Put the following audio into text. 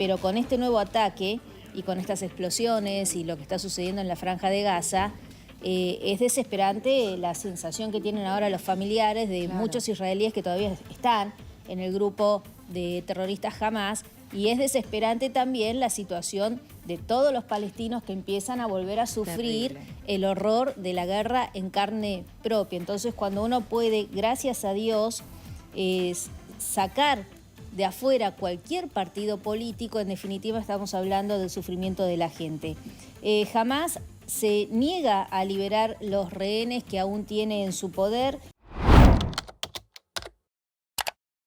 pero con este nuevo ataque y con estas explosiones y lo que está sucediendo en la Franja de Gaza, es desesperante la sensación que tienen ahora los familiares de muchos israelíes que todavía están en el grupo de terroristas Hamás, y es desesperante también la situación de todos los palestinos que empiezan a volver a sufrir el horror de la guerra en carne propia. Entonces, cuando uno puede, gracias a Dios, sacar de afuera cualquier partido político, en definitiva estamos hablando del sufrimiento de la gente. Hamás se niega a liberar los rehenes que aún tiene en su poder.